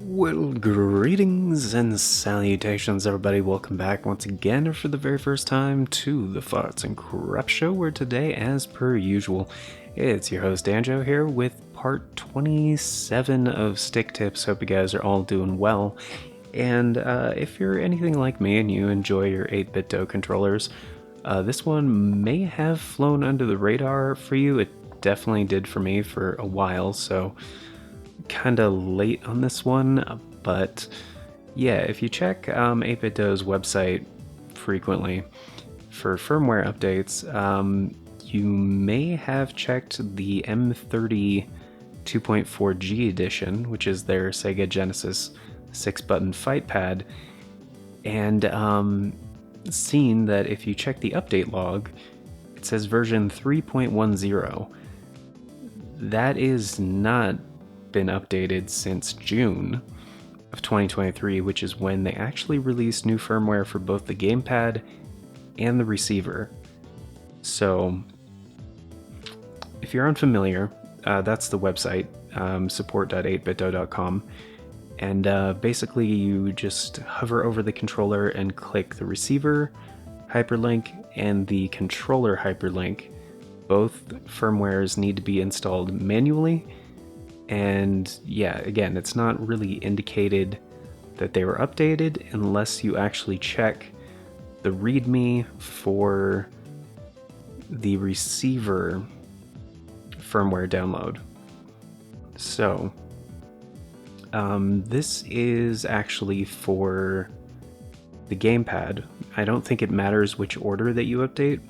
Well, greetings and salutations, everybody. Welcome back once again, or for the very first time, to the Thoughts and Crap Show, where today, as per usual, it's your host, Danjo, here with part 27 of Stick Tips. Hope you guys are all doing well. And if you're anything like me and you enjoy your 8bitdo controllers, this one may have flown under the radar for you. It definitely did for me for a while, so kind of late on this one, but yeah, if you check 8bitdo's website frequently for firmware updates, you may have checked the M30 2.4G edition, which is their Sega Genesis 6-button fight pad, and seen that if you check the update log, it says version 3.10. That is not been updated since June of 2023, which is when they actually released new firmware for both the gamepad and the receiver. So if you're unfamiliar, that's the website, support.8bitdo.com, and basically you just hover over the controller and click the receiver hyperlink and the controller hyperlink. Both firmwares need to be installed manually. And yeah, again, it's not really indicated that they were updated unless you actually check the README for the receiver firmware download. So, this is actually for the gamepad. I don't think it matters which order that you update.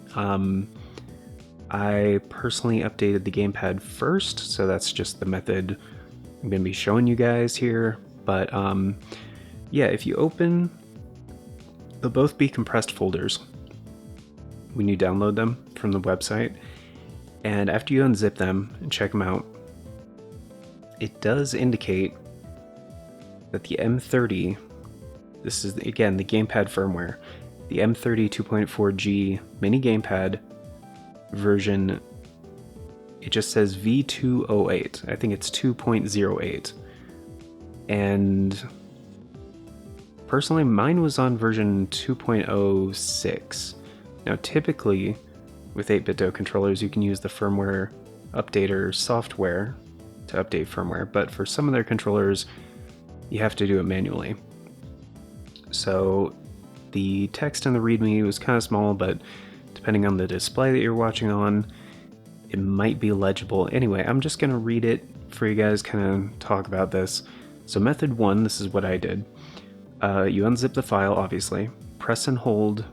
I personally updated the gamepad first, so that's just the method I'm going to be showing you guys here. But yeah, if you open, they'll both be compressed folders when you download them from the website. And after you unzip them and check them out, it does indicate that the M30, this is again the gamepad firmware, the M30 2.4G mini gamepad version, it just says V208. I think it's 2.08. And personally, mine was on version 2.06. Now, typically, with 8bitdo controllers, you can use the firmware updater software to update firmware, but for some of their controllers, you have to do it manually. So, the text in the README was kind of small, but depending on the display that you're watching on, it might be legible. Anyway, I'm just going to read it for you guys, kind of talk about this. So method 1, this is what I did. You unzip the file, obviously. Press and hold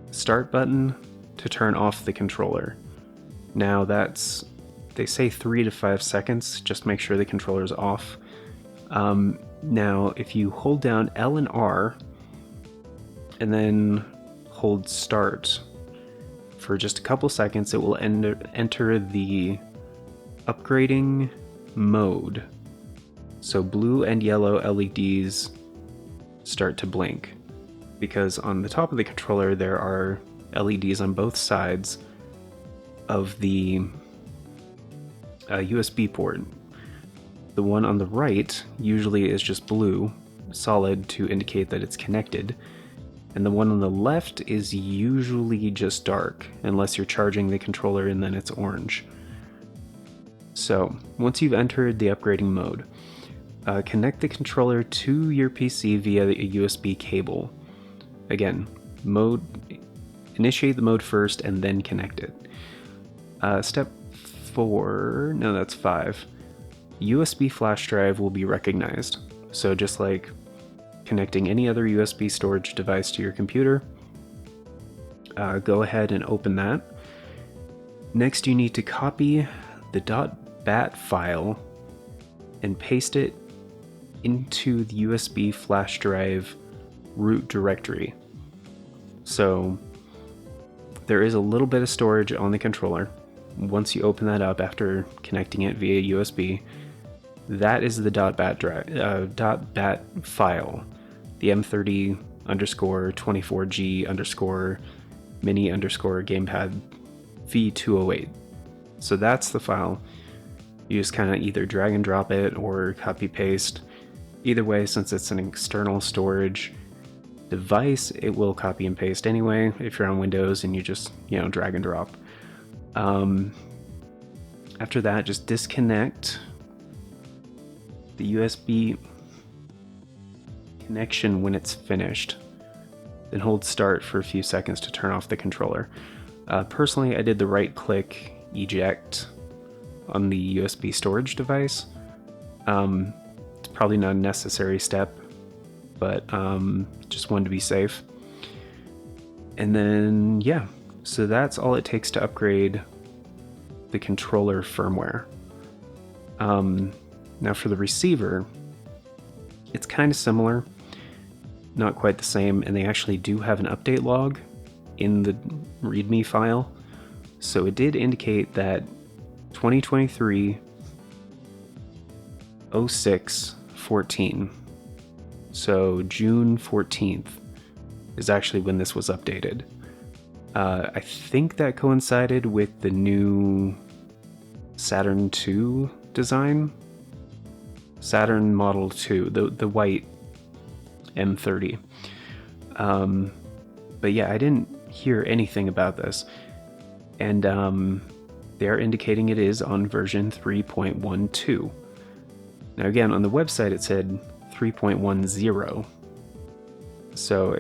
start button to turn off the controller. Now that's, they say 3 to 5 seconds, just make sure the controller's off. Now, if you hold down L and R, and then hold start, for just a couple seconds, it will enter the upgrading mode. So blue and yellow LEDs start to blink, because on the top of the controller there are LEDs on both sides of the USB port. The one on the right usually is just blue, solid, to indicate that it's connected. And the one on the left is usually just dark, unless you're charging the controller and then it's orange. So, once you've entered the upgrading mode, connect the controller to your PC via a USB cable. Again, initiate the mode first and then connect it. Step 4, no, that's 5. USB flash drive will be recognized. So just like connecting any other USB storage device to your computer, go ahead and open that. Next, you need to copy the .bat file and paste it into the USB flash drive root directory. So there is a little bit of storage on the controller. Once you open that up after connecting it via USB, that is the .bat file. The M30 underscore 24G underscore mini underscore gamepad V208. So that's the file. You just kind of either drag and drop it or copy paste. either way, since it's an external storage device, it will copy and paste anyway if you're on Windows and you just, drag and drop. After that, just disconnect the USB connection when it's finished. Then hold start for a few seconds to turn off the controller. Personally, I did the right-click eject on the USB storage device. It's probably not a necessary step, but just wanted to be safe. And then, yeah, so that's all it takes to upgrade the controller firmware. Now for the receiver, it's kind of similar, not quite the same, and they actually do have an update log in the README file. So it did indicate that 2023 06/14, so June 14th is actually when this was updated. I think that coincided with the new Saturn II design. Saturn Model 2, the white M30. But yeah, I didn't hear anything about this. And they're indicating it is on version 3.12. Now again, on the website it said 3.10. So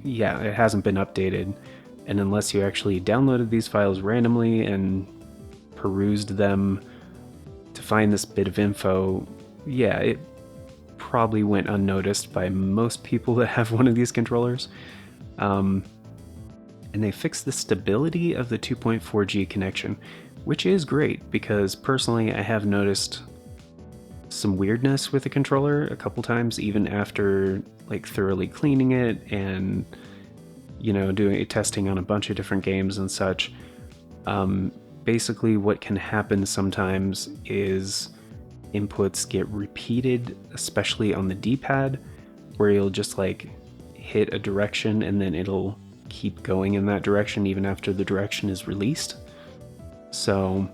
yeah, it hasn't been updated. And unless you actually downloaded these files randomly and perused them to find this bit of info, yeah, it probably went unnoticed by most people that have one of these controllers. And they fixed the stability of the 2.4G connection, which is great because personally I have noticed some weirdness with the controller a couple times, even after like thoroughly cleaning it and doing testing on a bunch of different games and such. Basically what can happen sometimes is inputs get repeated, especially on the D-pad, where you'll just like hit a direction and then it'll keep going in that direction even after the direction is released. So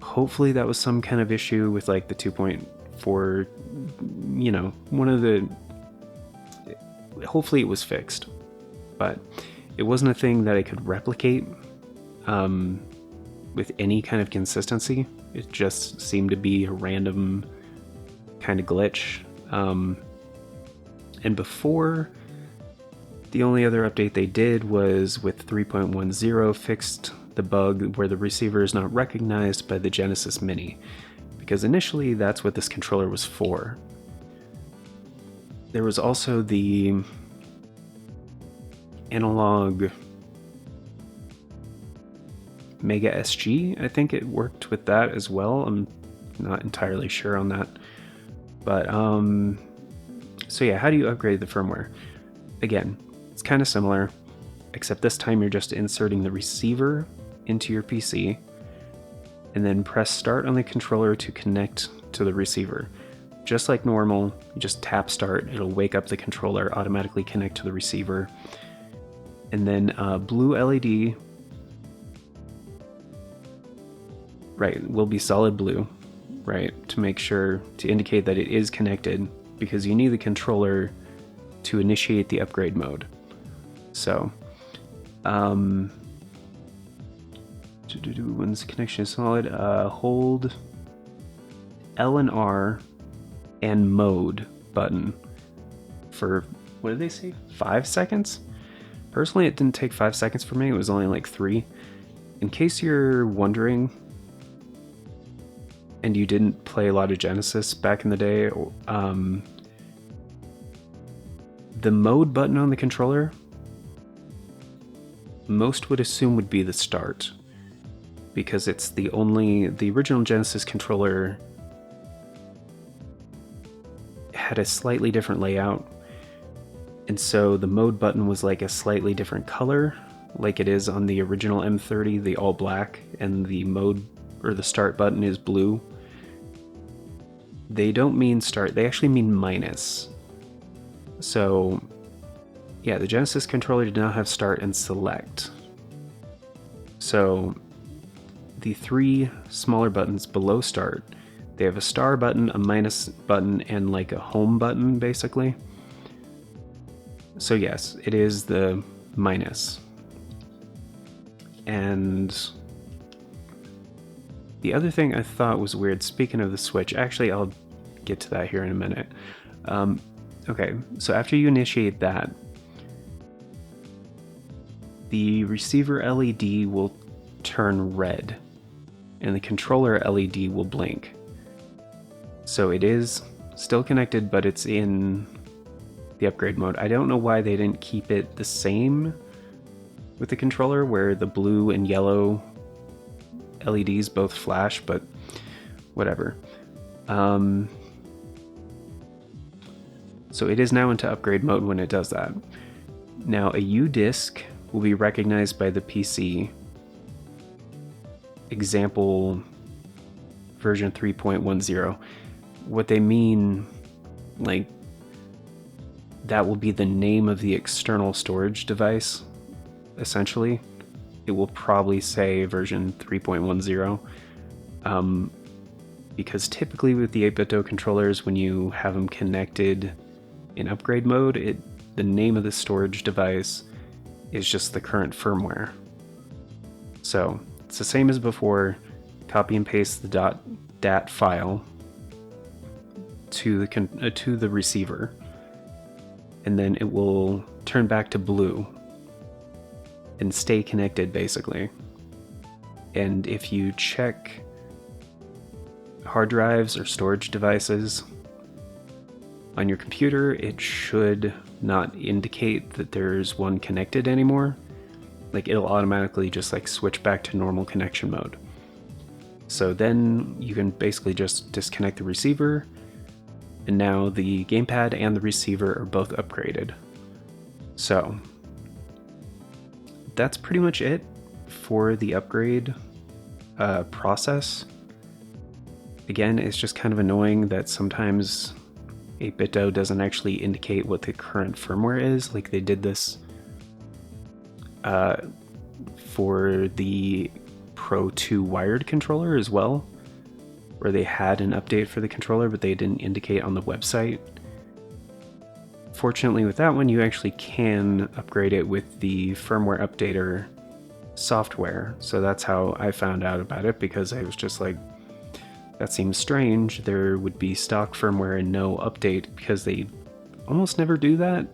hopefully that was some kind of issue with like the 2.4, one of the, hopefully it was fixed, but it wasn't a thing that I could replicate with any kind of consistency. It just seemed to be a random kind of glitch. And before, the only other update they did was with 3.10 fixed the bug where the receiver is not recognized by the Genesis Mini, because initially that's what this controller was for. There was also the analog Mega SG, I think it worked with that as well. I'm not entirely sure on that. But, so yeah, how do you upgrade the firmware? Again, it's kind of similar, except this time you're just inserting the receiver into your PC, and then press start on the controller to connect to the receiver. Just like normal, you just tap start, it'll wake up the controller, automatically connect to the receiver, and then blue LED, right, will be solid blue, right, to make sure, to indicate that it is connected, because you need the controller to initiate the upgrade mode. So, once the connection is solid, hold L and R and mode button for, what did they say, 5 seconds? Personally, it didn't take 5 seconds for me, it was only like 3. In case you're wondering, and you didn't play a lot of Genesis back in the day, the mode button on the controller, most would assume would be the start, because it's the original Genesis controller had a slightly different layout, and so the mode button was like a slightly different color, like it is on the original M30, the all black, and the mode or the start button is blue. They don't mean start, they actually mean minus. So yeah, the Genesis controller did not have start and select. So the 3 smaller buttons below start, They have a star button, a minus button, and like a home button, basically. So yes, it is the minus. And the other thing I thought was weird, speaking of the switch, actually I'll get to that here in a minute. Okay, so after you initiate that, the receiver LED will turn red, and the controller LED will blink. So it is still connected, but it's in the upgrade mode. I don't know why they didn't keep it the same with the controller, where the blue and yellow LEDs both flash, but whatever. So it is now into upgrade mode when it does that. Now a U-disc will be recognized by the PC. Example version 3.10. What they mean, like, that will be the name of the external storage device, essentially. It will probably say version 3.10. Because typically with the 8bitdo controllers, when you have them connected in upgrade mode, the name of the storage device is just the current firmware. So it's the same as before. Copy and paste the .dat file to the receiver, and then it will turn back to blue and stay connected, basically. And if you check hard drives or storage devices on your computer, it should not indicate that there's one connected anymore. Like, it'll automatically just like switch back to normal connection mode. So then you can basically just disconnect the receiver, and now the gamepad and the receiver are both upgraded. So that's pretty much it for the upgrade process. Again, it's just kind of annoying that sometimes 8bitdo doesn't actually indicate what the current firmware is. Like, they did this for the Pro 2 wired controller as well, where they had an update for the controller, but they didn't indicate on the website. Fortunately, with that one, you actually can upgrade it with the firmware updater software. So that's how I found out about it, because I was just like, that seems strange. There would be stock firmware and no update, because they almost never do that.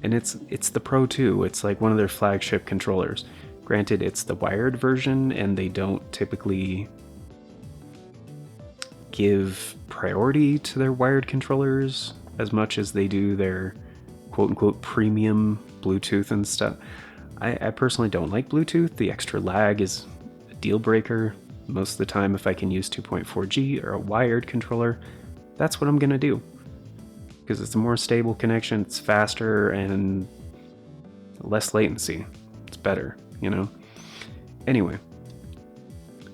And it's the Pro 2. It's like one of their flagship controllers. Granted, it's the wired version, and they don't typically give priority to their wired controllers as much as they do their quote-unquote premium Bluetooth and stuff. I personally don't like Bluetooth. The extra lag is a deal breaker. Most of the time, if I can use 2.4G or a wired controller, that's what I'm gonna do. Because it's a more stable connection, it's faster, and less latency. It's better, you know? Anyway.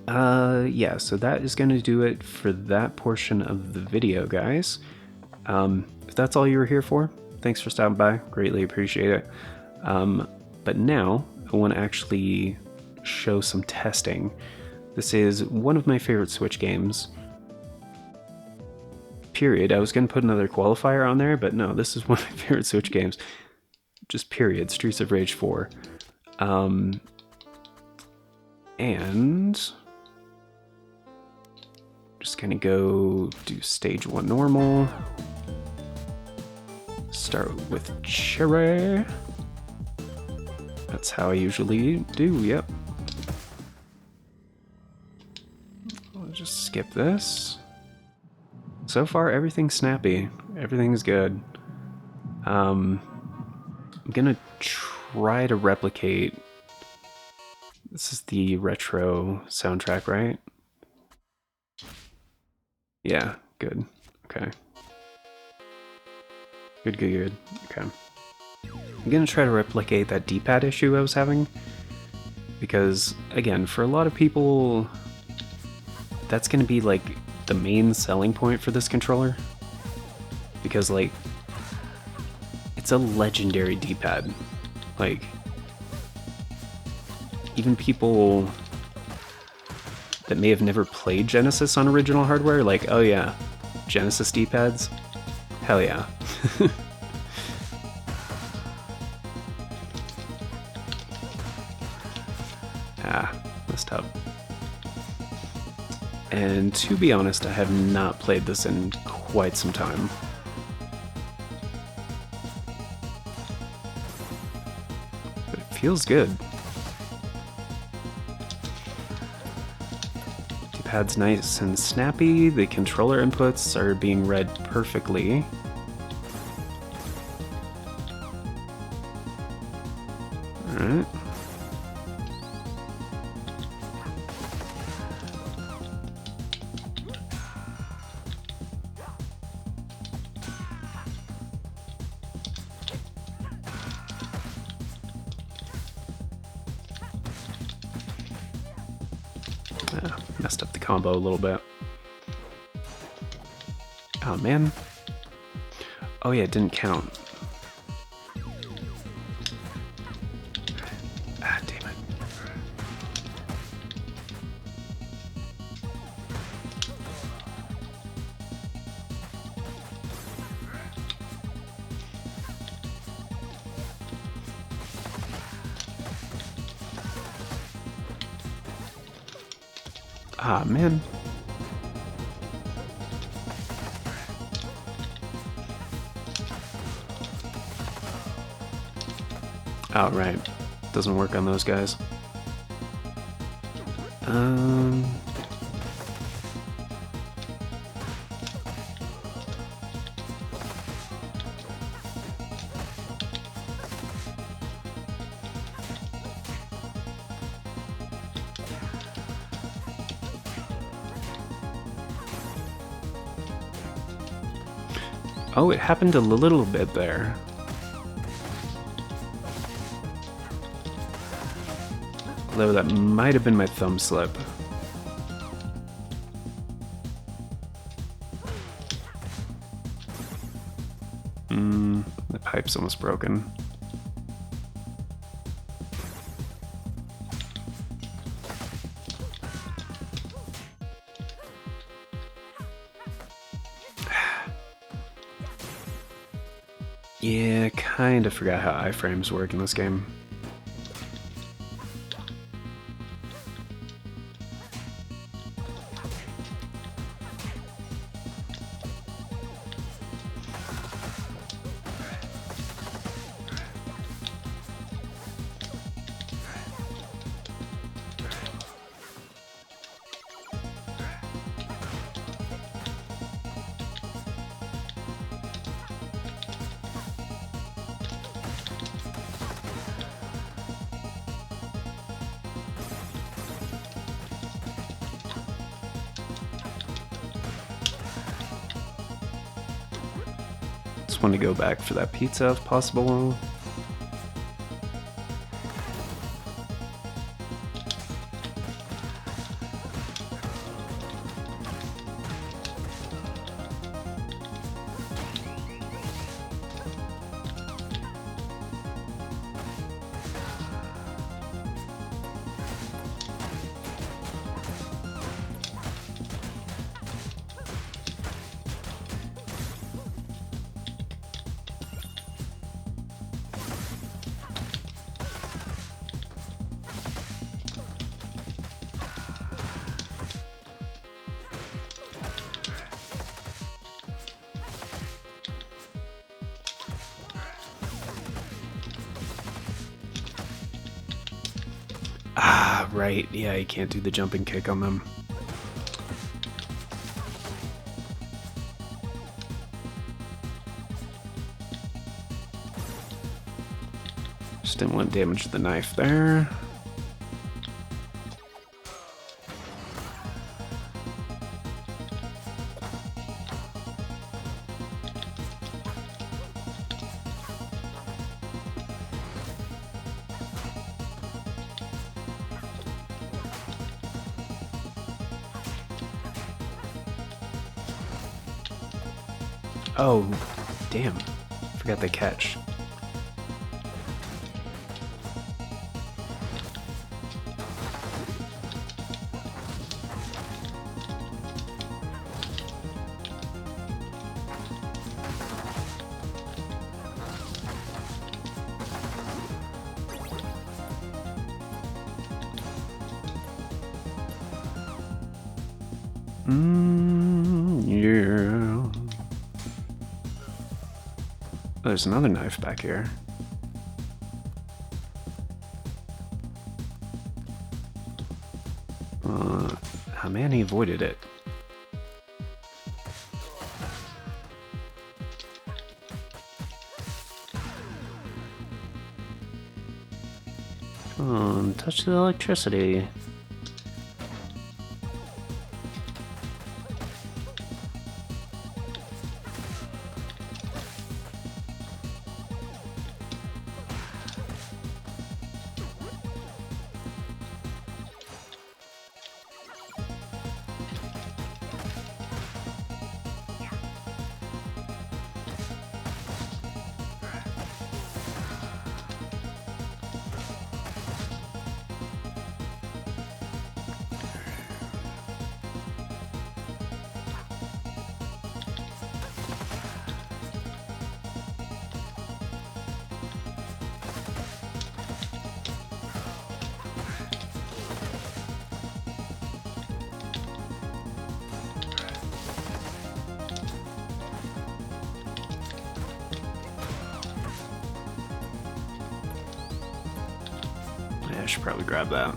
Yeah, so that is gonna do it for that portion of the video, guys. If that's all you were here for, thanks for stopping by. Greatly appreciate it. But now, I want to actually show some testing. This is one of my favorite Switch games. Period. I was going to put another qualifier on there, but no, this is one of my favorite Switch games. Just period. Streets of Rage 4. And just gonna go do stage 1 normal. Start with Cherry. That's how I usually do, yep. I'll just skip this. So far, everything's snappy. Everything's good. I'm gonna try to replicate. This is the retro soundtrack, right? Yeah, good. Okay. Good. Okay. I'm gonna try to replicate that D-pad issue I was having, because, again, for a lot of people, that's gonna be, like, the main selling point for this controller. Because, like, it's a legendary D-pad. Like, even people that may have never played Genesis on original hardware, like, oh yeah, Genesis D-pads? Hell yeah. Messed up. And to be honest, I have not played this in quite some time. But it feels good. D-pad's nice and snappy, the controller inputs are being read perfectly. Alright. Messed up the combo a little bit. Oh man. Oh yeah, it didn't count. Ah, damn it. Ah, man. Oh, right. Doesn't work on those guys. Oh, it happened a little bit there. Although that might have been my thumb slip. The pipe's almost broken. Yeah, kinda forgot how iframes work in this game. Just want to go back for that pizza if possible. Ah, right. Yeah, you can't do the jumping kick on them. Just didn't want to damage the knife there. Oh, damn. Forgot the catch. Yeah. Oh, there's another knife back here. Oh man, he avoided it. Come on, touch the electricity. Yeah, I should probably grab that.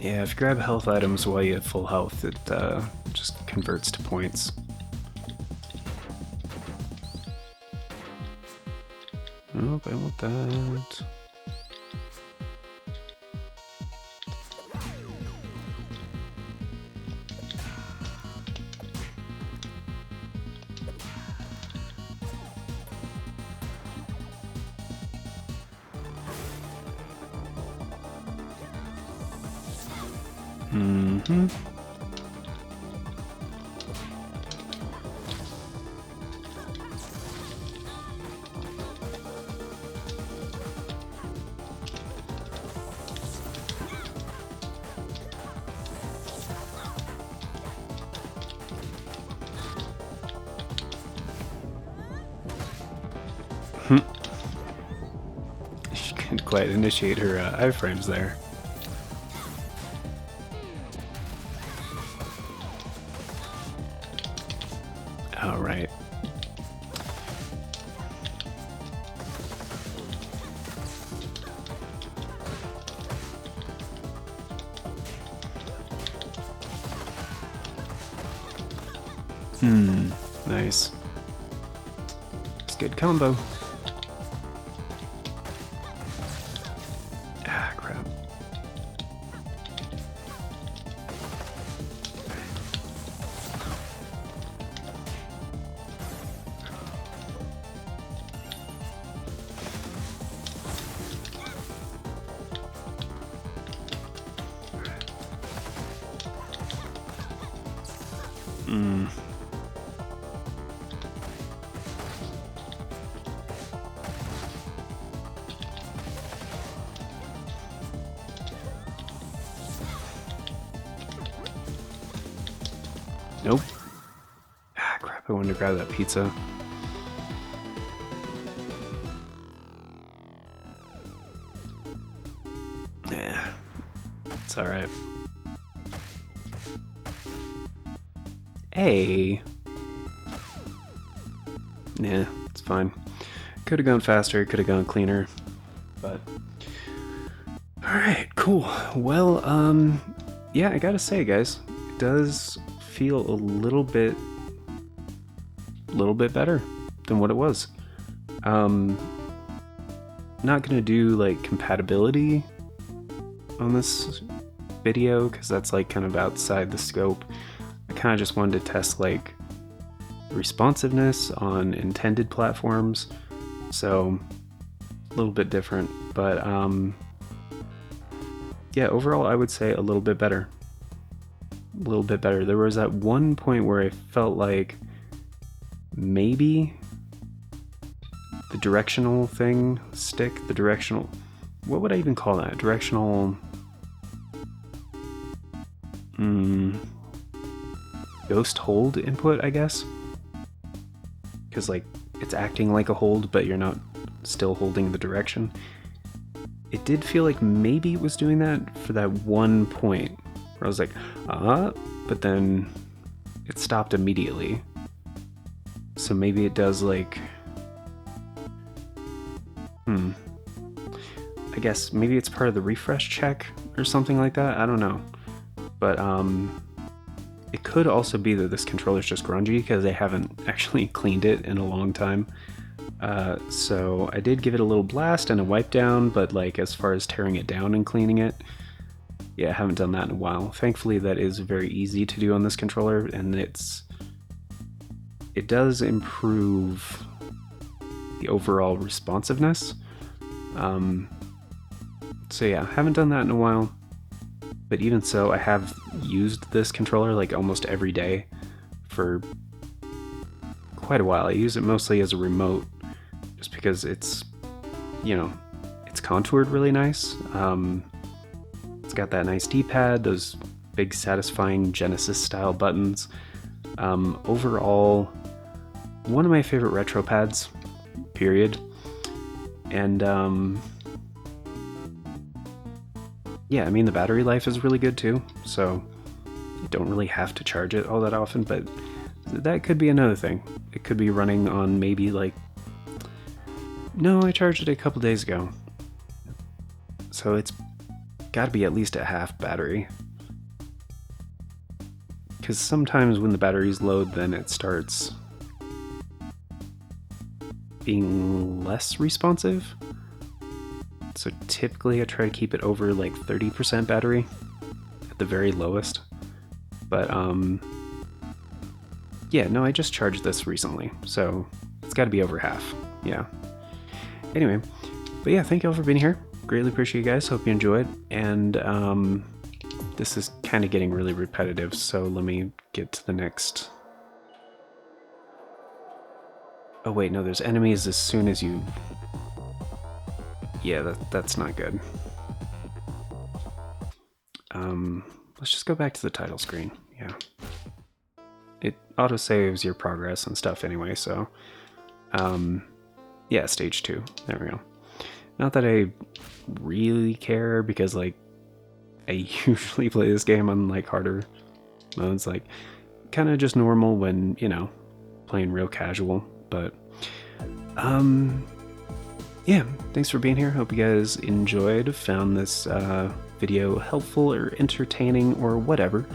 Yeah, if you grab health items while you have full health, it just converts to points. Oh, I want that. Mm-hmm. She couldn't quite initiate her iframes there. Oh, right. Nice. It's a good combo. Ah, crap. Nope. Ah, crap, I wanted to grab that pizza. Yeah, it's alright. Hey. Nah, it's fine. Could have gone faster, could have gone cleaner, but... Alright, cool. Well, yeah, I gotta say, guys, it does feel a little bit better than what it was. Not gonna do like compatibility on this video because that's like kind of outside the scope. I kind of just wanted to test like responsiveness on intended platforms, so a little bit different, but yeah, overall I would say a little bit better. A little bit better. There was at one point where I felt like maybe the directional thing stick, the directional, what would I even call that? Directional ghost hold input, I guess, because like it's acting like a hold, but you're not still holding the direction. It did feel like maybe it was doing that for that one point where I was like, but then it stopped immediately. So maybe it does like, I guess maybe it's part of the refresh check or something like that. I don't know. But it could also be that this controller's just grungy because they haven't actually cleaned it in a long time. So I did give it a little blast and a wipe down, but like as far as tearing it down and cleaning it, yeah, I haven't done that in a while. Thankfully, that is very easy to do on this controller, and it does improve the overall responsiveness. So yeah, haven't done that in a while, but even so, I have used this controller like almost every day for quite a while. I use it mostly as a remote, just because it's, you know, it's contoured really nice. It's got that nice D-pad, those big satisfying Genesis style buttons. Overall, one of my favorite retro pads, period. And yeah, I mean, the battery life is really good too, so you don't really have to charge it all that often, but that could be another thing. It could be running on maybe like, no, I charged it a couple days ago, so it's got to be at least at half battery. Because sometimes when the batteries load, then it starts being less responsive. So typically I try to keep it over like 30% battery at the very lowest. But yeah, no, I just charged this recently, so it's got to be over half. Yeah. Anyway, but yeah, thank you all for being here. Greatly appreciate you guys. Hope you enjoyed. And this is kind of getting really repetitive, so let me get to the next. Oh wait, no, there's enemies as soon as you... Yeah, that's not good. Let's just go back to the title screen. Yeah. It autosaves your progress and stuff anyway, so... yeah, stage 2. There we go. Not that I really care, because, like, I usually play this game on, like, harder modes, like, kind of just normal when, you know, playing real casual, but... yeah, thanks for being here. Hope you guys enjoyed, found this video helpful or entertaining or whatever.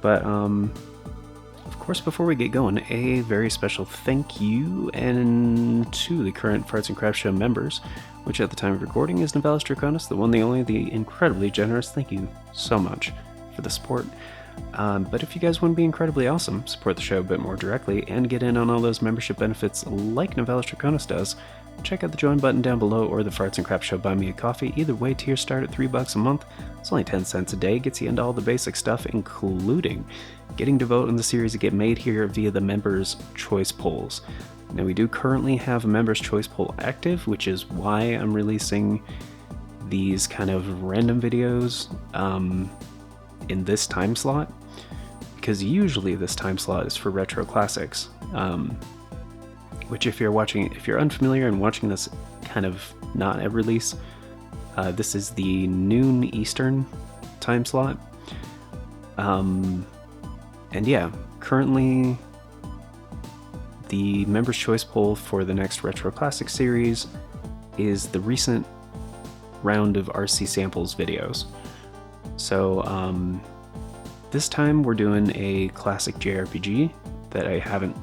But of course, before we get going, a very special thank you and to the current Farts and Crafts Show members, which at the time of recording is Novellis Draconis, the one, the only, the incredibly generous. Thank you so much for the support. But if you guys want to be incredibly awesome, support the show a bit more directly, and get in on all those membership benefits like Novellis Draconis does, check out the join button down below or the Farts and Crap Show Buy Me a Coffee. Either way, tiers start at $3 a month. It's only 10 cents a day, gets you into all the basic stuff, including getting to vote in the series that get made here via the Members' Choice Polls. Now, we do currently have a Members' Choice Poll active, which is why I'm releasing these kind of random videos in this time slot, because usually this time slot is for retro classics. Which if you're unfamiliar and watching this kind of not at release, this is the noon Eastern time slot. And yeah, currently the Members' Choice Poll for the next Retro Classic series is the recent round of RC Samples videos. So this time we're doing a classic JRPG that I haven't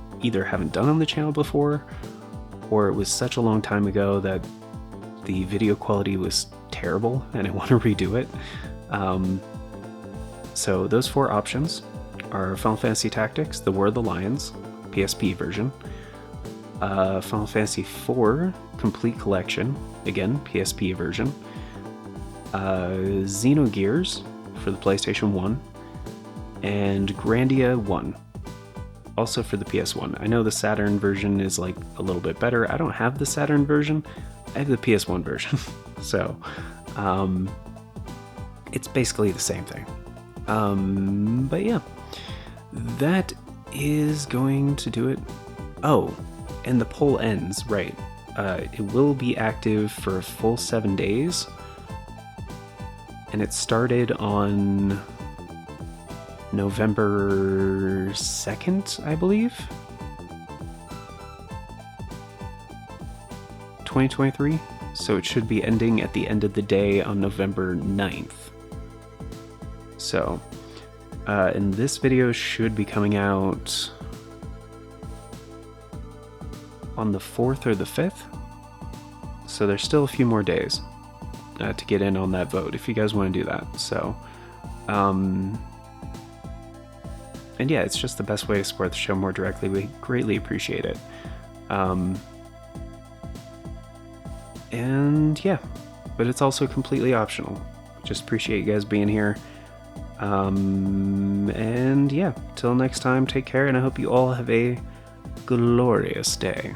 done on the channel before, or it was such a long time ago that the video quality was terrible and I want to redo it. So those 4 options are Final Fantasy Tactics, The War of the Lions, PSP version, Final Fantasy IV Complete Collection, again, PSP version, Xenogears for the PlayStation 1, and Grandia 1. Also for the PS1. I know the Saturn version is like a little bit better. I don't have the Saturn version. I have the PS1 version. So, it's basically the same thing. But yeah, that is going to do it. Oh, and the poll ends, right. It will be active for a full 7 days. And it started on November 2nd, I believe? 2023? So it should be ending at the end of the day on November 9th. So, and this video should be coming out on the 4th or the 5th. So there's still a few more days to get in on that vote if you guys want to do that. So, and yeah, it's just the best way to support the show more directly. We greatly appreciate it. And yeah, but it's also completely optional. Just appreciate you guys being here. And yeah, till next time, take care, and I hope you all have a glorious day.